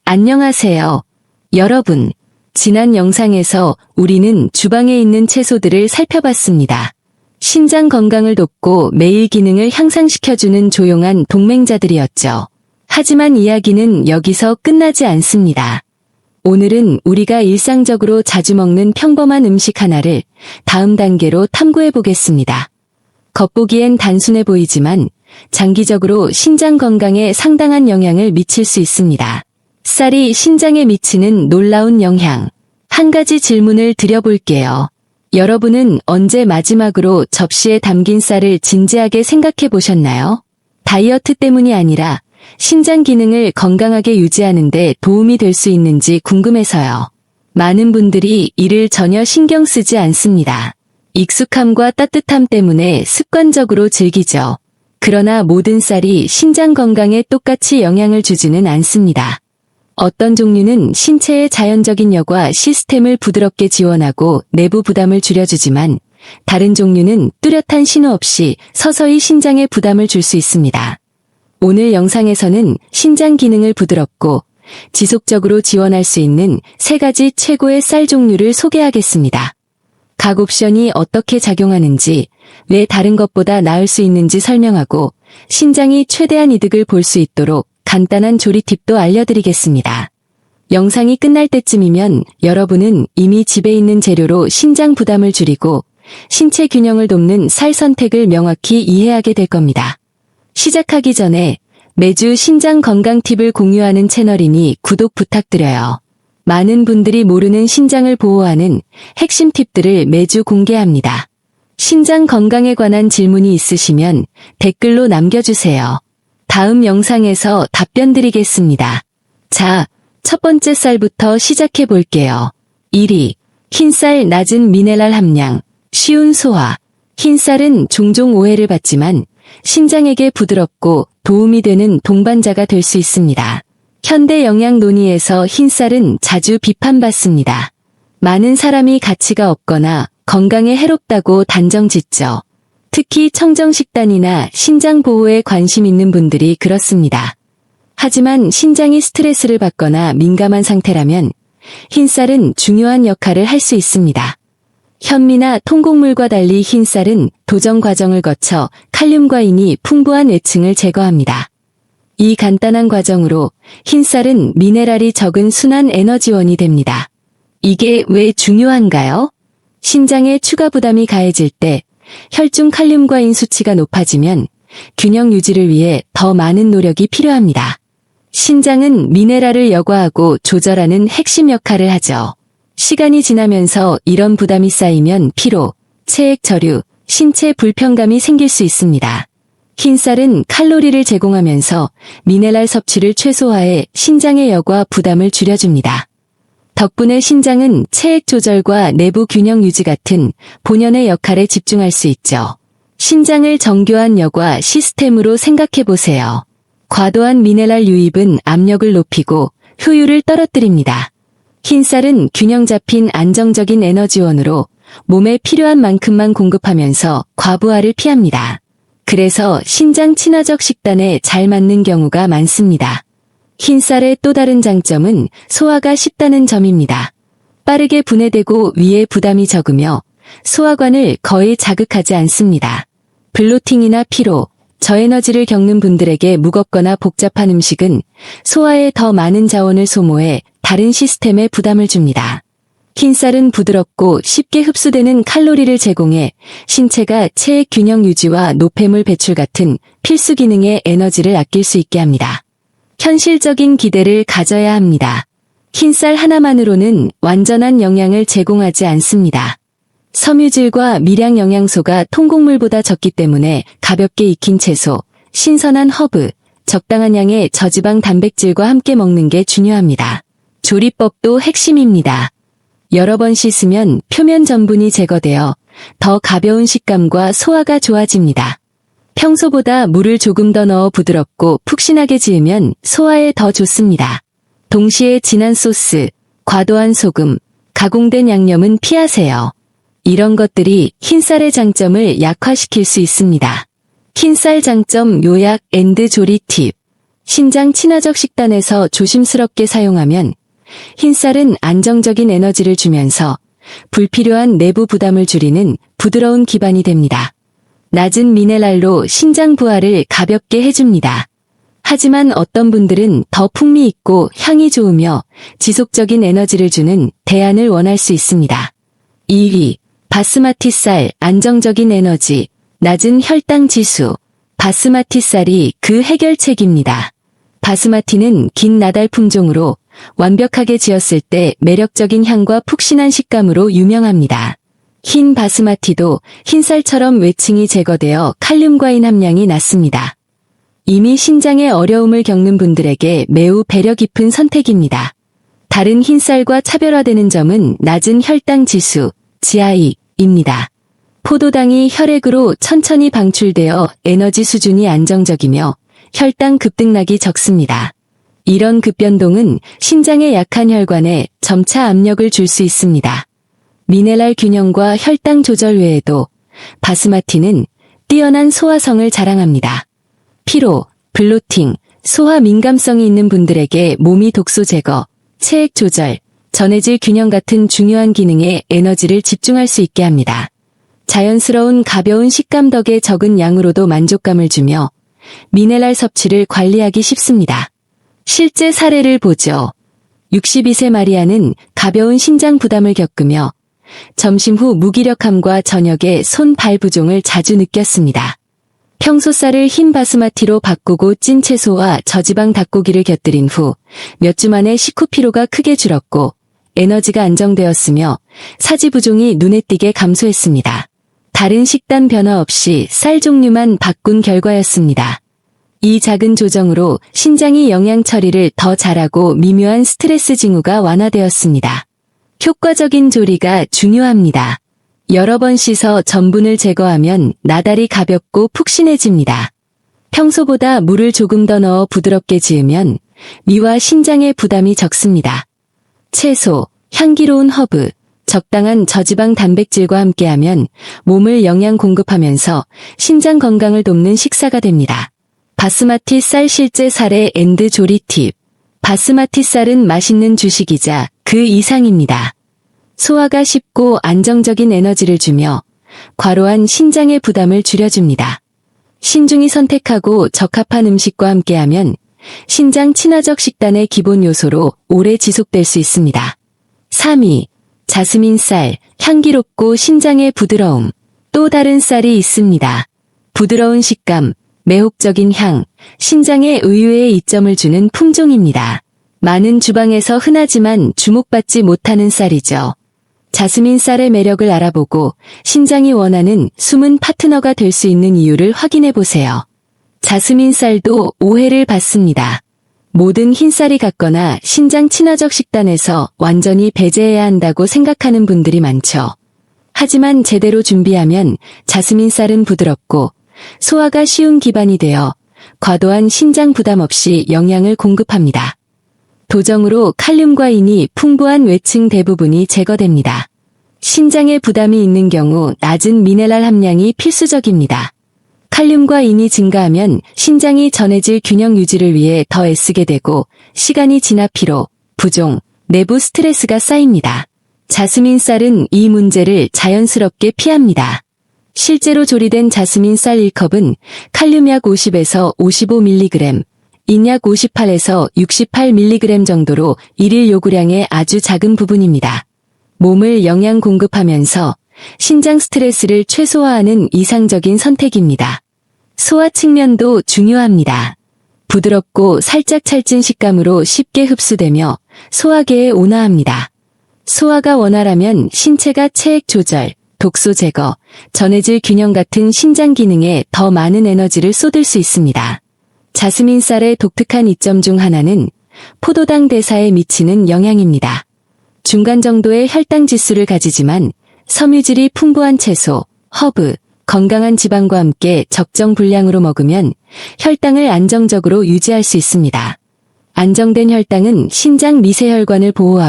안녕하세요. 여러분, 지난 영상에서 우리는 주방에 있는 채소들을 살펴봤습니다. 신장 건강을 돕고 매일 기능을 향상시켜주는 조용한 동맹자들이었죠. 하지만 이야기는 여기서 끝나지 않습니다. 오늘은 우리가 일상적으로 자주 먹는 평범한 음식 하나를 다음 단계로 탐구해 보겠습니다. 겉보기엔 단순해 보이지만 장기적으로 신장 건강에 상당한 영향을 미칠 수 있습니다. 쌀이 신장에 미치는 놀라운 영향. 한 가지 질문을 드려볼게요. 여러분은 언제 마지막으로 접시에 담긴 쌀을 진지하게 생각해 보셨나요? 다이어트 때문이 아니라 신장 기능을 건강하게 유지하는 데 도움이 될 수 있는지 궁금해서요. 많은 분들이 이를 전혀 신경 쓰지 않습니다. 익숙함과 따뜻함 때문에 습관적으로 즐기죠. 그러나 모든 쌀이 신장 건강에 똑같이 영향을 주지는 않습니다. 어떤 종류는 신체의 자연적인 여과 시스템을 부드럽게 지원하고 내부 부담을 줄여주지만 다른 종류는 뚜렷한 신호 없이 서서히 신장에 부담을 줄 수 있습니다. 오늘 영상에서는 신장 기능을 부드럽고 지속적으로 지원할 수 있는 3가지 최고의 쌀 종류를 소개하겠습니다. 각 옵션이 어떻게 작용하는지, 왜 다른 것보다 나을 수 있는지 설명하고 신장이 최대한 이득을 볼 수 있도록 간단한 조리 팁도 알려드리겠습니다. 영상이 끝날 때쯤이면 여러분은 이미 집에 있는 재료로 신장 부담을 줄이고 신체 균형을 돕는 쌀 선택을 명확히 이해하게 될 겁니다. 시작하기 전에 매주 신장 건강 팁을 공유하는 채널이니 구독 부탁드려요. 많은 분들이 모르는 신장을 보호하는 핵심 팁들을 매주 공개합니다. 신장 건강에 관한 질문이 있으시면 댓글로 남겨주세요. 다음 영상에서 답변 드리겠습니다. 자, 첫 번째 쌀부터 시작해 볼게요. 1위, 흰쌀 낮은 미네랄 함량, 쉬운 소화. 흰쌀은 종종 오해를 받지만 신장에게 부드럽고 도움이 되는 동반자가 될 수 있습니다. 현대 영양 논의에서 흰쌀은 자주 비판받습니다. 많은 사람이 가치가 없거나 건강에 해롭다고 단정짓죠. 특히 청정식단이나 신장 보호에 관심 있는 분들이 그렇습니다. 하지만 신장이 스트레스를 받거나 민감한 상태라면 흰쌀은 중요한 역할을 할 수 있습니다. 현미나 통곡물과 달리 흰쌀은 도정 과정을 거쳐 칼륨과 인이 풍부한 외층을 제거합니다. 이 간단한 과정으로 흰쌀은 미네랄이 적은 순환 에너지원이 됩니다. 이게 왜 중요한가요? 신장에 추가 부담이 가해질 때 혈중 칼륨과 인 수치가 높아지면 균형 유지를 위해 더 많은 노력이 필요합니다. 신장은 미네랄을 여과하고 조절하는 핵심 역할을 하죠. 시간이 지나면서 이런 부담이 쌓이면 피로, 체액 저류, 신체 불편감이 생길 수 있습니다. 흰쌀은 칼로리를 제공하면서 미네랄 섭취를 최소화해 신장의 여과 부담을 줄여줍니다. 덕분에 신장은 체액 조절과 내부 균형 유지 같은 본연의 역할에 집중할 수 있죠. 신장을 정교한 여과 시스템으로 생각해 보세요. 과도한 미네랄 유입은 압력을 높이고 효율을 떨어뜨립니다. 흰쌀은 균형 잡힌 안정적인 에너지원으로 몸에 필요한 만큼만 공급하면서 과부하를 피합니다. 그래서 신장 친화적 식단에 잘 맞는 경우가 많습니다. 흰쌀의 또 다른 장점은 소화가 쉽다는 점입니다. 빠르게 분해되고 위에 부담이 적으며 소화관을 거의 자극하지 않습니다. 블로팅이나 피로, 저에너지를 겪는 분들에게 무겁거나 복잡한 음식은 소화에 더 많은 자원을 소모해 다른 시스템에 부담을 줍니다. 흰쌀은 부드럽고 쉽게 흡수되는 칼로리를 제공해 신체가 체액 균형 유지와 노폐물 배출 같은 필수 기능의 에너지를 아낄 수 있게 합니다. 현실적인 기대를 가져야 합니다. 흰쌀 하나만으로는 완전한 영양을 제공하지 않습니다. 섬유질과 미량 영양소가 통곡물보다 적기 때문에 가볍게 익힌 채소, 신선한 허브, 적당한 양의 저지방 단백질과 함께 먹는 게 중요합니다. 조리법도 핵심입니다. 여러 번 씻으면 표면 전분이 제거되어 더 가벼운 식감과 소화가 좋아집니다. 평소보다 물을 조금 더 넣어 부드럽고 푹신하게 지으면 소화에 더 좋습니다. 동시에 진한 소스, 과도한 소금, 가공된 양념은 피하세요. 이런 것들이 흰쌀의 장점을 약화시킬 수 있습니다. 흰쌀 장점 요약 앤드 조리 팁. 신장 친화적 식단에서 조심스럽게 사용하면 흰쌀은 안정적인 에너지를 주면서 불필요한 내부 부담을 줄이는 부드러운 기반이 됩니다. 낮은 미네랄로 신장 부하를 가볍게 해줍니다. 하지만 어떤 분들은 더 풍미 있고 향이 좋으며 지속적인 에너지를 주는 대안을 원할 수 있습니다. 2위, 바스마티 쌀, 안정적인 에너지, 낮은 혈당 지수. 바스마티 쌀이 그 해결책입니다. 바스마티는 긴 나달 품종으로 완벽하게 지었을 때 매력적인 향과 푹신한 식감으로 유명합니다. 흰 바스마티도 흰쌀처럼 외층이 제거되어 칼륨과인 함량이 낮습니다. 이미 신장에 어려움을 겪는 분들에게 매우 배려 깊은 선택입니다. 다른 흰쌀과 차별화되는 점은 낮은 혈당 지수, GI입니다. 포도당이 혈액으로 천천히 방출되어 에너지 수준이 안정적이며 혈당 급등락이 적습니다. 이런 급변동은 신장에 약한 혈관에 점차 압력을 줄 수 있습니다. 미네랄 균형과 혈당 조절 외에도 바스마티는 뛰어난 소화성을 자랑합니다. 피로, 블로팅, 소화 민감성이 있는 분들에게 몸이 독소 제거, 체액 조절, 전해질 균형 같은 중요한 기능에 에너지를 집중할 수 있게 합니다. 자연스러운 가벼운 식감 덕에 적은 양으로도 만족감을 주며 미네랄 섭취를 관리하기 쉽습니다. 실제 사례를 보죠. 62세 마리아는 가벼운 신장 부담을 겪으며 점심 후 무기력함과 저녁에 손, 발 부종을 자주 느꼈습니다. 평소 쌀을 흰 바스마티로 바꾸고 찐 채소와 저지방 닭고기를 곁들인 후 몇 주 만에 식후 피로가 크게 줄었고 에너지가 안정되었으며 사지 부종이 눈에 띄게 감소했습니다. 다른 식단 변화 없이 쌀 종류만 바꾼 결과였습니다. 이 작은 조정으로 신장이 영양 처리를 더 잘하고 미묘한 스트레스 징후가 완화되었습니다. 효과적인 조리가 중요합니다. 여러 번 씻어 전분을 제거하면 나달이 가볍고 푹신해집니다. 평소보다 물을 조금 더 넣어 부드럽게 지으면 미와 신장의 부담이 적습니다. 채소, 향기로운 허브, 적당한 저지방 단백질과 함께하면 몸을 영양 공급하면서 신장 건강을 돕는 식사가 됩니다. 바스마티 쌀 실제 사례 앤드 조리 팁. 바스마티 쌀은 맛있는 주식이자 그 이상입니다. 소화가 쉽고 안정적인 에너지를 주며 과로한 신장의 부담을 줄여줍니다. 신중히 선택하고 적합한 음식과 함께하면 신장 친화적 식단의 기본 요소로 오래 지속될 수 있습니다. 3위, 자스민 쌀, 향기롭고 신장의 부드러움. 또 다른 쌀이 있습니다. 부드러운 식감, 매혹적인 향, 신장에 의외의 이점을 주는 품종입니다. 많은 주방에서 흔하지만 주목받지 못하는 쌀이죠. 자스민 쌀의 매력을 알아보고 신장이 원하는 숨은 파트너가 될 수 있는 이유를 확인해 보세요. 자스민 쌀도 오해를 받습니다. 모든 흰쌀이 같거나 신장 친화적 식단에서 완전히 배제해야 한다고 생각하는 분들이 많죠. 하지만 제대로 준비하면 자스민 쌀은 부드럽고 소화가 쉬운 기반이 되어 과도한 신장 부담 없이 영양을 공급합니다. 도정으로 칼륨과 인이 풍부한 외층 대부분이 제거됩니다. 신장에 부담이 있는 경우 낮은 미네랄 함량이 필수적입니다. 칼륨과 인이 증가하면 신장이 전해질 균형 유지를 위해 더 애쓰게 되고 시간이 지나 피로, 부종, 내부 스트레스가 쌓입니다. 자스민 쌀은 이 문제를 자연스럽게 피합니다. 실제로 조리된 자스민 쌀 1컵은 칼륨 약 50에서 55mg, 인약 58에서 68mg 정도로 일일 요구량의 아주 작은 부분입니다. 몸을 영양 공급하면서 신장 스트레스를 최소화하는 이상적인 선택입니다. 소화 측면도 중요합니다. 부드럽고 살짝 찰진 식감으로 쉽게 흡수되며 소화계에 온화합니다. 소화가 원활하면 신체가 체액 조절, 독소 제거, 전해질 균형 같은 신장 기능에 더 많은 에너지를 쏟을 수 있습니다. 자스민 쌀의 독특한 이점 중 하나는 포도당 대사에 미치는 영향입니다. 중간 정도의 혈당 지수를 가지지만 섬유질이 풍부한 채소, 허브, 건강한 지방과 함께 적정 분량으로 먹으면 혈당을 안정적으로 유지할 수 있습니다. 안정된 혈당은 신장 미세혈관을 보호하고